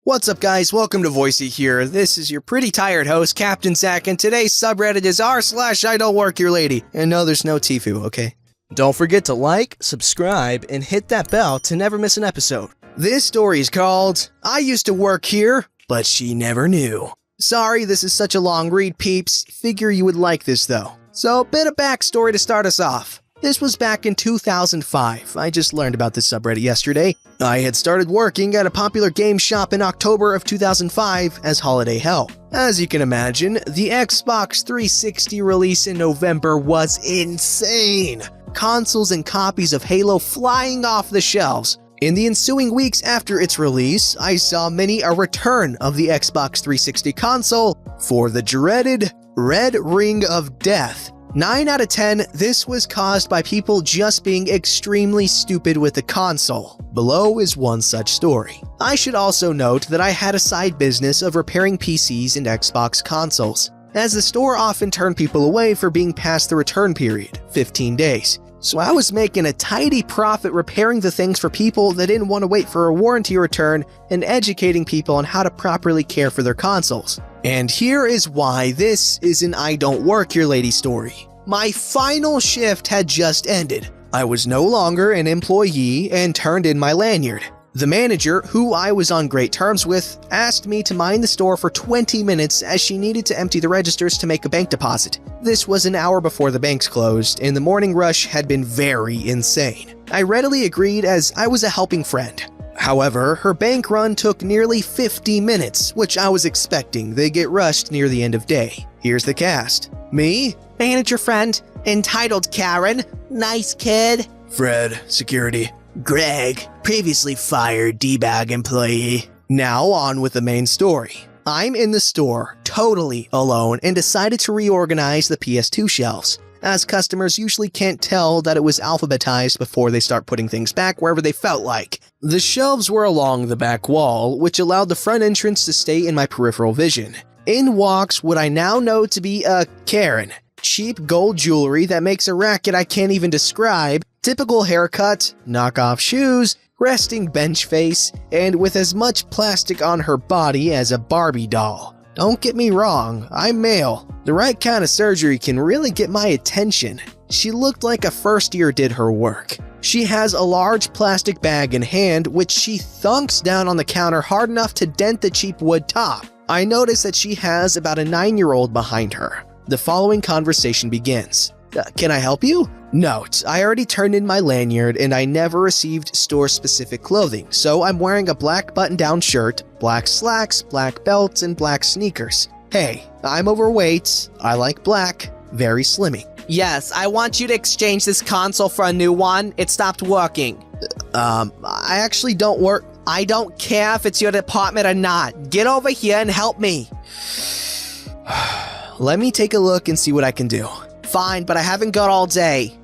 What's up guys, welcome to Voicey here. This is your pretty tired host, Captain Zach, and today's subreddit is r/IDontWorkHereLady. And no, there's no Tifu, okay? Don't forget to like, subscribe, and hit that bell to never miss an episode. This story is called, I Used to Work Here, But She Never Knew. Sorry this is such a long read, peeps. Figure you would like this though. So a bit of backstory to start us off. This was back in 2005. I just learned about this subreddit yesterday. I had started working at a popular game shop in October of 2005 as Holiday Hell. As you can imagine, the Xbox 360 release in November was insane. Consoles and copies of Halo flying off the shelves. In the ensuing weeks after its release, I saw many a return of the Xbox 360 console for the dreaded Red Ring of Death. 9 out of 10, this was caused by people just being extremely stupid with the console. Below is one such story. I should also note that I had a side business of repairing PCs and Xbox consoles, as the store often turned people away for being past the return period, 15 days. So I was making a tidy profit repairing the things for people that didn't want to wait for a warranty return and educating people on how to properly care for their consoles. And here is why this is an I Don't Work Here Lady story. My final shift had just ended. I was no longer an employee and turned in my lanyard. The manager, who I was on great terms with, asked me to mind the store for 20 minutes as she needed to empty the registers to make a bank deposit. This was an hour before the banks closed, and the morning rush had been very insane. I readily agreed as I was a helping friend. However, her bank run took nearly 50 minutes, which I was expecting. They get rushed near the end of day. Here's the cast. Me, manager friend, entitled Karen, nice kid. Fred, security. Greg, previously fired D-bag employee. Now on with the main story. I'm in the store, totally alone, and decided to reorganize the PS2 shelves, as customers usually can't tell that it was alphabetized before they start putting things back wherever they felt like. The shelves were along the back wall, which allowed the front entrance to stay in my peripheral vision. In walks what I now know to be a Karen. Cheap gold jewelry that makes a racket I can't even describe, typical haircut, knockoff shoes, resting bench face, and with as much plastic on her body as a Barbie doll. Don't get me wrong, I'm male. The right kind of surgery can really get my attention. She looked like a first year did her work. She has a large plastic bag in hand which she thunks down on the counter hard enough to dent the cheap wood top. I notice that she has about a 9-year-old behind her. The following conversation begins. Can I help you? Note, I already turned in my lanyard and I never received store-specific clothing, so I'm wearing a black button-down shirt, black slacks, black belts, and black sneakers. Hey, I'm overweight, I like black, very slimming. Yes, I want you to exchange this console for a new one. It stopped working. I actually don't work. I don't care if it's your department or not. Get over here and help me. Let me take a look and see what I can do. Fine, but I haven't got all day.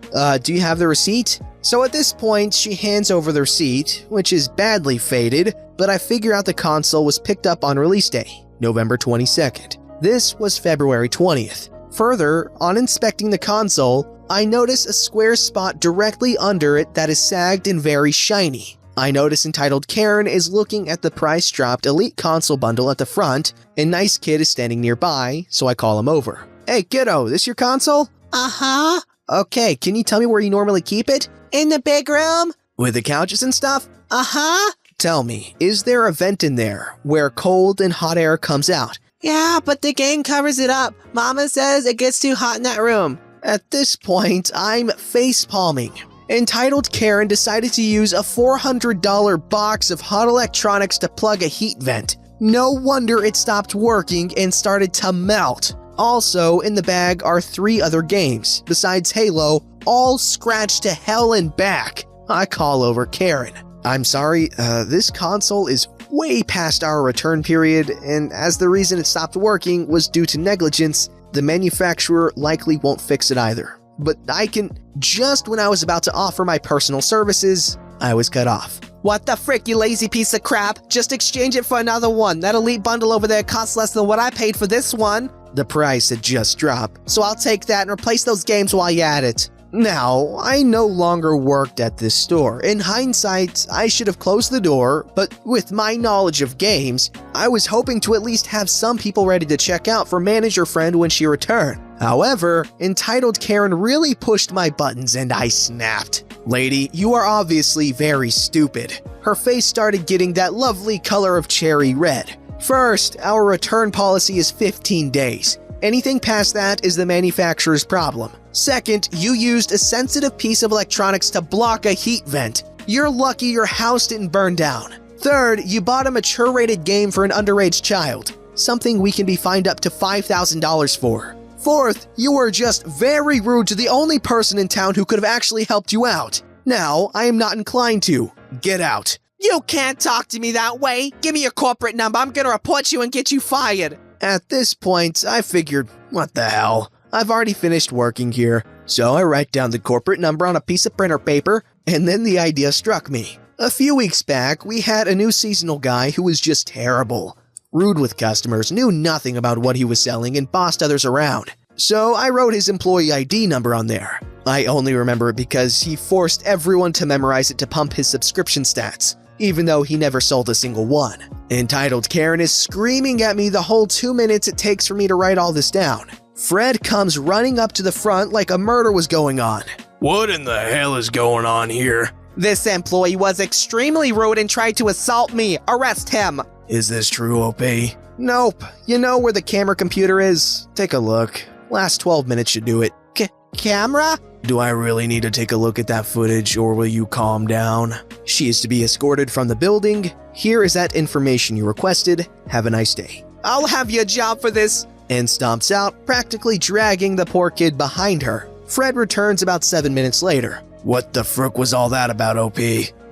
Do you have the receipt? So at this point, she hands over the receipt, which is badly faded, but I figure out the console was picked up on release day, November 22nd. This was February 20th. Further, on inspecting the console, I notice a square spot directly under it that is sagged and very shiny. I notice entitled Karen is looking at the price-dropped Elite console bundle at the front, and Nice Kid is standing nearby, so I call him over. Hey kiddo, this your console? Uh-huh. Okay, can you tell me where you normally keep it? In the big room? With the couches and stuff? Uh-huh. Tell me, is there a vent in there where cold and hot air comes out? Yeah, but the game covers it up. Mama says it gets too hot in that room. At this point, I'm face-palming. Entitled Karen decided to use a $400 box of hot electronics to plug a heat vent. No wonder it stopped working and started to melt. Also, in the bag are 3 other games, besides Halo, all scratched to hell and back. I call over Karen. I'm sorry, this console is way past our return period, and as the reason it stopped working was due to negligence, the manufacturer likely won't fix it either. But I can. Just when I was about to offer my personal services, I was cut off. What the frick, you lazy piece of crap? Just exchange it for another one. That Elite bundle over there costs less than what I paid for this one. The price had just dropped. So I'll take that and replace those games while you're at it. Now, I no longer worked at this store. In hindsight, I should have closed the door, but with my knowledge of games, I was hoping to at least have some people ready to check out for manager friend when she returned. However, entitled Karen really pushed my buttons and I snapped. Lady, you are obviously very stupid. Her face started getting that lovely color of cherry red. First, our return policy is 15 days. Anything past that is the manufacturer's problem. Second, you used a sensitive piece of electronics to block a heat vent. You're lucky your house didn't burn down. Third, you bought a mature-rated game for an underage child, something we can be fined up to $5,000 for. Fourth, you were just very rude to the only person in town who could have actually helped you out. Now, I am not inclined to. Get out. You can't talk to me that way. Give me your corporate number. I'm gonna report you and get you fired. At this point, I figured, what the hell? I've already finished working here. So I write down the corporate number on a piece of printer paper, and then the idea struck me. A few weeks back, we had a new seasonal guy who was just terrible. Rude with customers, knew nothing about what he was selling, and bossed others around. So I wrote his employee ID number on there. I only remember it because he forced everyone to memorize it to pump his subscription stats, even though he never sold a single one. Entitled Karen is screaming at me the whole 2 minutes it takes for me to write all this down. Fred comes running up to the front like a murder was going on. What in the hell is going on here? This employee was extremely rude and tried to assault me. Arrest him. Is this true, OP? Nope. You know where the camera computer is? Take a look. Last 12 minutes should do it. Camera? Do I really need to take a look at that footage, or will you calm down? She is to be escorted from the building. Here is that information you requested. Have a nice day. I'll have your job for this. And stomps out, practically dragging the poor kid behind her. Fred returns about 7 minutes later. What the frick was all that about, OP?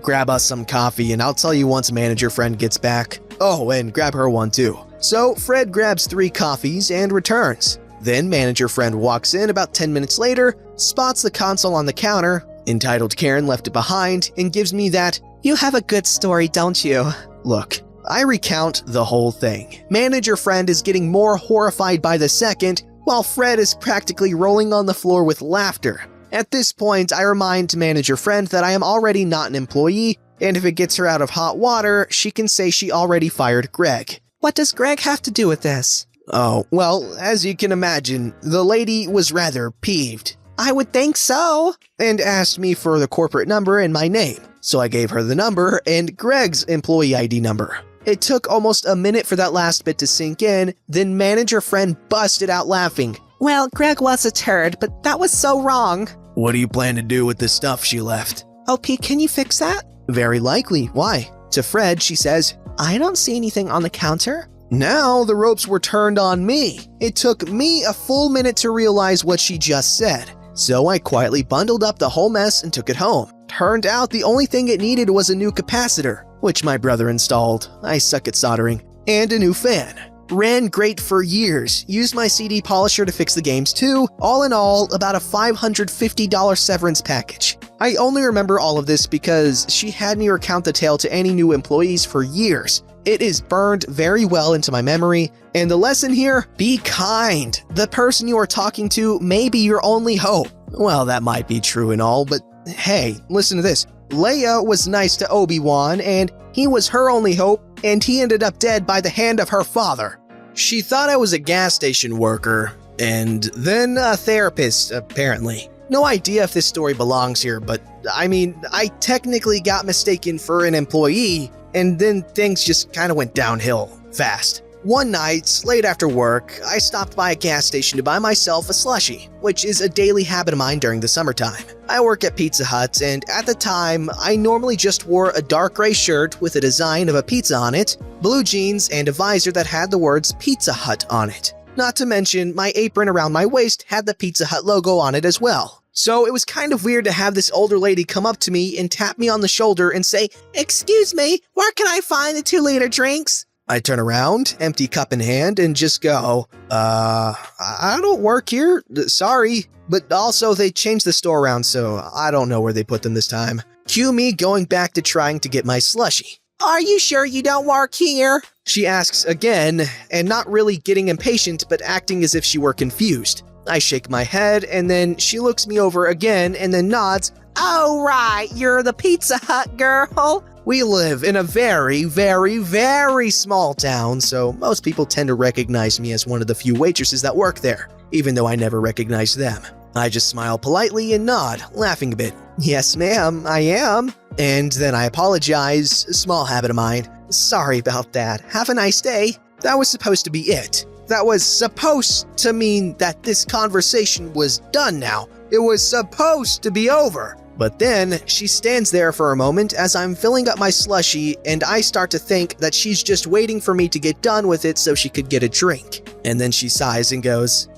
Grab us some coffee and I'll tell you once manager friend gets back. Oh, and grab her one too. So Fred grabs 3 coffees and returns. Then manager friend walks in about 10 minutes later, spots the console on the counter, entitled Karen left it behind, and gives me that, "You have a good story, don't you?" look. I recount the whole thing. Manager friend is getting more horrified by the second, while Fred is practically rolling on the floor with laughter. At this point, I remind manager friend that I am already not an employee, and if it gets her out of hot water, she can say she already fired Greg. What does Greg have to do with this? Oh, well, as you can imagine, the lady was rather peeved. I would think so. And asked me for the corporate number and my name. So I gave her the number and Greg's employee ID number. It took almost a minute for that last bit to sink in, then manager friend busted out laughing. Well, Greg was a turd, but that was so wrong. What do you plan to do with the stuff she left? OP, can you fix that? Very likely. Why? To Fred, she says, I don't see anything on the counter. Now the ropes were turned on me. It took me a full minute to realize what she just said. So I quietly bundled up the whole mess and took it home. Turned out the only thing it needed was a new capacitor, which my brother installed. I suck at soldering. And a new fan. Ran great for years. Used my CD polisher to fix the games too. All in all, about a $550 severance package. I only remember all of this because she had me recount the tale to any new employees for years. It is burned very well into my memory. And the lesson here, be kind. The person you are talking to may be your only hope. Well, that might be true and all, but hey, listen to this. Leia was nice to Obi-Wan, and he was her only hope, and he ended up dead by the hand of her father. She thought I was a gas station worker, and then a therapist, apparently. No idea if this story belongs here, but I mean, I technically got mistaken for an employee, and then things just kind of went downhill fast. One night, late after work, I stopped by a gas station to buy myself a slushie, which is a daily habit of mine during the summertime. I work at Pizza Hut, and at the time, I normally just wore a dark gray shirt with a design of a pizza on it, blue jeans, and a visor that had the words Pizza Hut on it. Not to mention, my apron around my waist had the Pizza Hut logo on it as well. So it was kind of weird to have this older lady come up to me and tap me on the shoulder and say, "Excuse me, where can I find the 2-liter drinks?" I turn around, empty cup in hand, and just go, I don't work here, sorry. But also, they changed the store around, so I don't know where they put them this time. Cue me going back to trying to get my slushie. Are you sure you don't work here? She asks again, and not really getting impatient, but acting as if she were confused. I shake my head, and then she looks me over again and then nods. Oh, right, you're the Pizza Hut girl. We live in a very, very, very small town, so most people tend to recognize me as one of the few waitresses that work there, even though I never recognize them. I just smile politely and nod, laughing a bit. Yes, ma'am, I am. And then I apologize, small habit of mine. Sorry about that. Have a nice day. That was supposed to be it. That was supposed to mean that this conversation was done now. It was supposed to be over. But then she stands there for a moment as I'm filling up my slushie, and I start to think that she's just waiting for me to get done with it so she could get a drink. And then she sighs and goes,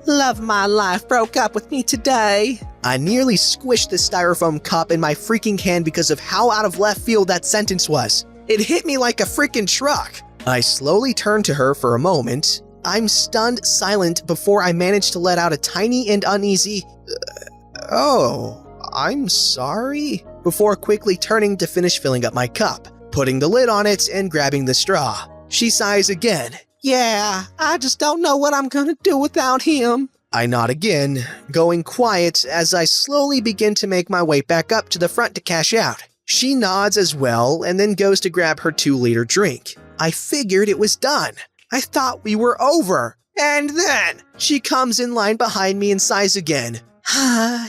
Love my life broke up with me today. I nearly squished the styrofoam cup in my freaking hand because of how out of left field that sentence was. It hit me like a freaking truck. I slowly turn to her for a moment. I'm stunned silent before I manage to let out a tiny and uneasy, oh, I'm sorry, before quickly turning to finish filling up my cup, putting the lid on it and grabbing the straw. She sighs again. Yeah, I just don't know what I'm gonna do without him. I nod again, going quiet as I slowly begin to make my way back up to the front to cash out. She nods as well and then goes to grab her 2-liter drink. I figured it was done. I thought we were over. And then she comes in line behind me and sighs again.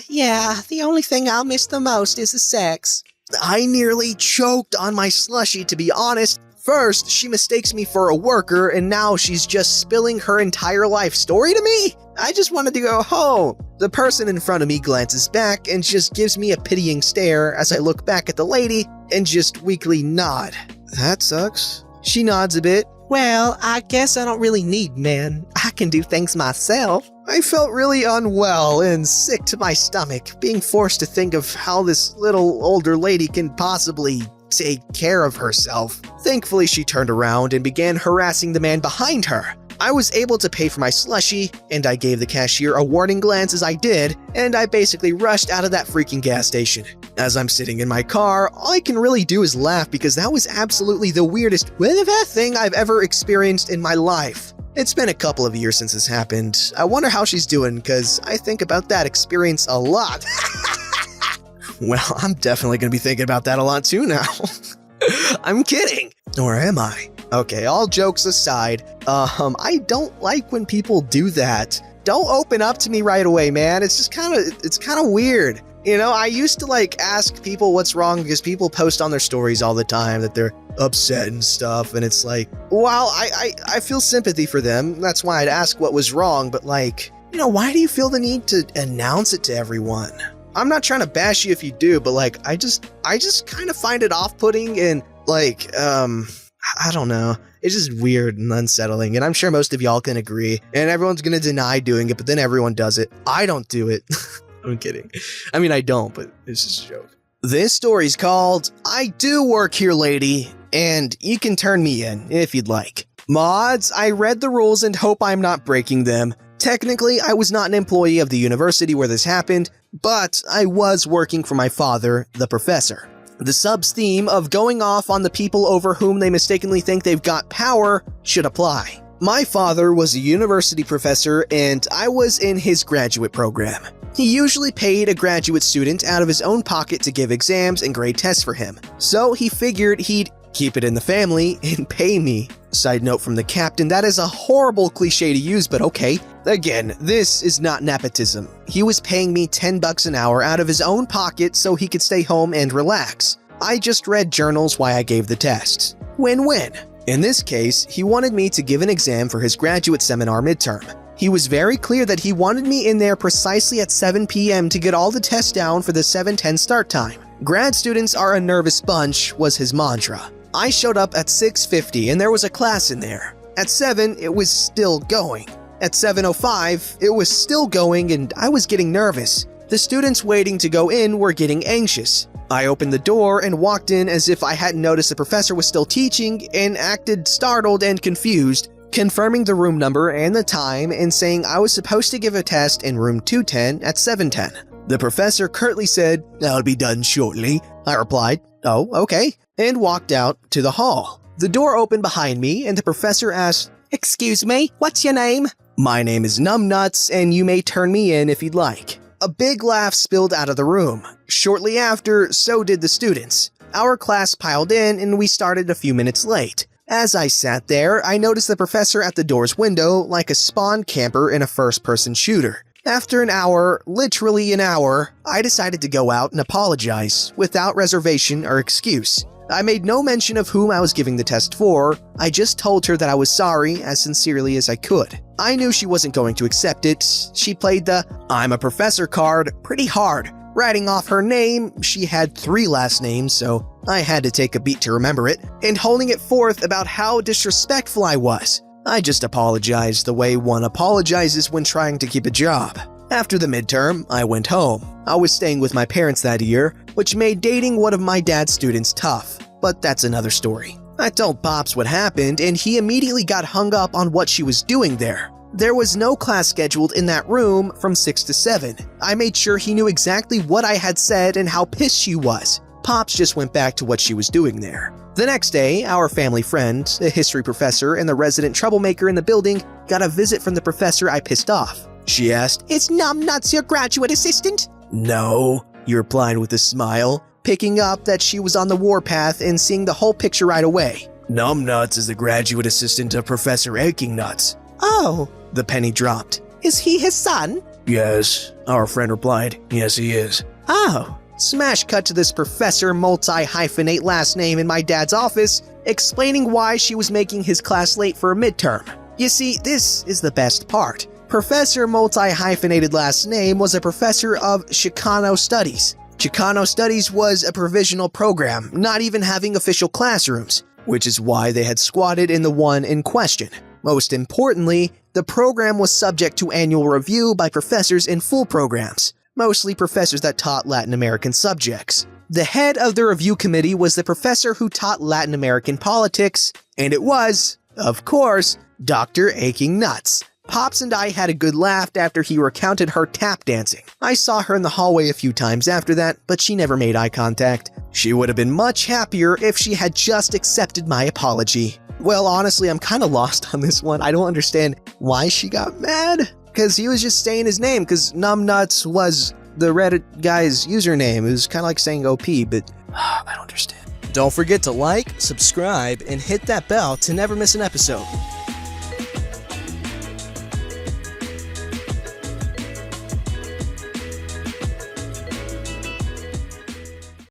Yeah, the only thing I'll miss the most is the sex. I nearly choked on my slushie, to be honest. First, she mistakes me for a worker, and now she's just spilling her entire life story to me? I just wanted to go home. The person in front of me glances back and just gives me a pitying stare as I look back at the lady and just weakly nod. That sucks. She nods a bit. Well, I guess I don't really need men. I can do things myself. I felt really unwell and sick to my stomach, being forced to think of how this little older lady can possibly take care of herself. Thankfully, she turned around and began harassing the man behind her. I was able to pay for my slushie, and I gave the cashier a warning glance as I did, and I basically rushed out of that freaking gas station. As I'm sitting in my car, all I can really do is laugh because that was absolutely the weirdest thing I've ever experienced in my life. It's been a couple of years since this happened. I wonder how she's doing, because I think about that experience a lot. Well, I'm definitely going to be thinking about that a lot too now. I'm kidding. Or am I? Okay, all jokes aside, I don't like when people do that. Don't open up to me right away, man. It's kind of weird. You know, I used to ask people what's wrong because people post on their stories all the time that they're upset and stuff, and it's like, well, I feel sympathy for them. That's why I'd ask what was wrong, but why do you feel the need to announce it to everyone? I'm not trying to bash you if you do, but I just kind of find it off-putting and I don't know. It's just weird and unsettling, and I'm sure most of y'all can agree, and everyone's gonna deny doing it, but then everyone does it. I don't do it. I'm kidding. I mean, I don't, but it's just a joke. This story's called I Do Work Here, Lady, and you can turn me in if you'd like. Mods, I read the rules and hope I'm not breaking them. Technically, I was not an employee of the university where this happened, but I was working for my father, the professor. The sub's theme of going off on the people over whom they mistakenly think they've got power should apply. My father was a university professor and I was in his graduate program. He usually paid a graduate student out of his own pocket to give exams and grade tests for him, so he figured he'd keep it in the family and pay me. Side note from the captain, that is a horrible cliche to use, but okay. Again, this is not nepotism. He was paying me $10 an hour out of his own pocket so he could stay home and relax. I just read journals while I gave the tests. Win-win. In this case, he wanted me to give an exam for his graduate seminar midterm. He was very clear that he wanted me in there precisely at 7 p.m. to get all the tests down for the 7:10 start time. Grad students are a nervous bunch, was his mantra. I showed up at 6:50 and there was a class in there. At 7, it was still going. At 7:05, it was still going and I was getting nervous. The students waiting to go in were getting anxious. I opened the door and walked in as if I hadn't noticed the professor was still teaching and acted startled and confused, confirming the room number and the time and saying I was supposed to give a test in room 210 at 7:10. The professor curtly said, "I'll be done shortly." I replied, "Oh, okay," and walked out to the hall. The door opened behind me and the professor asked, Excuse me, what's your name? My name is Numbnuts, and you may turn me in if you'd like." A big laugh spilled out of the room. Shortly after, so did the students. Our class piled in, and we started a few minutes late. As I sat there, I noticed the professor at the door's window like a spawn camper in a first-person shooter. After an hour, literally an hour, I decided to go out and apologize, without reservation or excuse. I made no mention of whom I was giving the test for. I just told her that I was sorry as sincerely as I could. I knew she wasn't going to accept it. She played the "I'm a professor" card pretty hard. Writing off her name, she had 3 last names, so I had to take a beat to remember it, and holding it forth about how disrespectful I was. I just apologized the way one apologizes when trying to keep a job. After the midterm, I went home. I was staying with my parents that year, which made dating one of my dad's students tough, but that's another story. I told Pops what happened, and he immediately got hung up on what she was doing there. There was no class scheduled in that room from 6 to 7. I made sure he knew exactly what I had said and how pissed she was. Pops just went back to what she was doing there. The next day, our family friend, a history professor and the resident troublemaker in the building, got a visit from the professor I pissed off. She asked, "Is Numbnuts your graduate assistant?" "No," he replied with a smile, picking up that she was on the warpath and seeing the whole picture right away. "Numbnuts is the graduate assistant of Professor Aching Nuts." Oh, The penny dropped. is he his son? Yes, our friend replied. Yes, he is. Oh, Smash cut to this professor multi-hyphenate last name in my dad's office, explaining why she was making his class late for a midterm. You see, this is the best part. Professor multi-hyphenated last name was a professor of Chicano Studies. Chicano Studies was a provisional program, not even having official classrooms, which is why they had squatted in the one in question. Most importantly, the program was subject to annual review by professors in full programs, mostly professors that taught Latin American subjects. The head of the review committee was the professor who taught Latin American politics, and it was, of course, Dr. Aching Nuts. Pops and I had a good laugh after he recounted her tap dancing. I saw her in the hallway a few times after that, but she never made eye contact. She would have been much happier if she had just accepted my apology. Well, honestly, I'm kind of lost on this one. I don't understand why she got mad. Because he was just saying his name, because Numbnuts was the Reddit guy's username. It was kind of like saying OP, but I don't understand. Don't forget to like, subscribe, and hit that bell to never miss an episode.